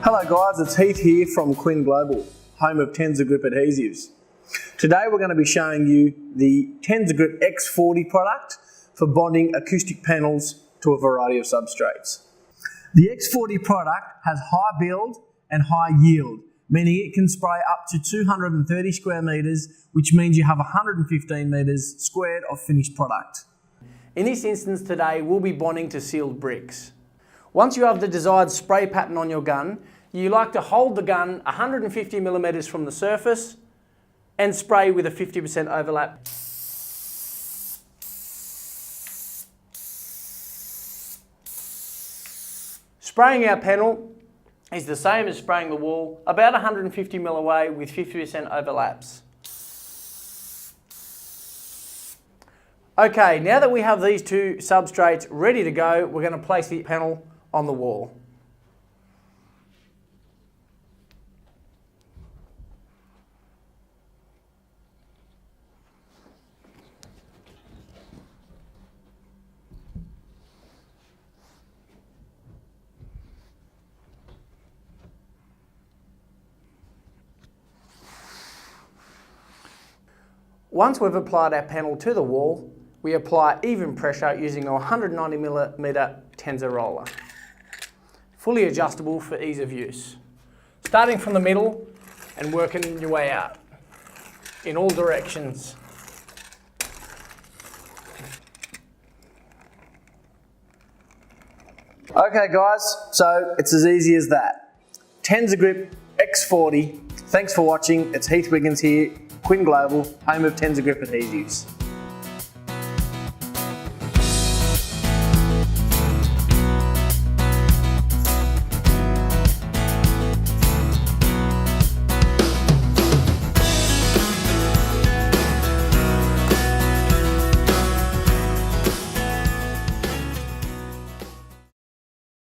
Hello guys, it's Heath here from Quinn Global, home of Tensor Grip Adhesives. Today we're going to be showing you the Tensor Grip X40 product for bonding acoustic panels to a variety of substrates. The X40 product has high build and high yield, meaning it can spray up to 230 square metres, which means you have 115 metres squared of finished product. In this instance today, we'll be bonding to sealed bricks. Once you have the desired spray pattern on your gun, you like to hold the gun 150 millimeters from the surface and spray with a 50% overlap. Spraying our panel is the same as spraying the wall, about 150 mil away with 50% overlaps. Okay, now that we have these two substrates ready to go, we're going to place the panel on the wall. Once we've applied our panel to the wall, we apply even pressure using a 190mm Tensor roller. Fully adjustable for ease of use. Starting from the middle and working your way out in all directions. Okay guys, so it's as easy as that. Tensor Grip X40. Thanks for watching. It's Heath Wiggins here, Quinn Global, home of Tensor Grip Adhesives.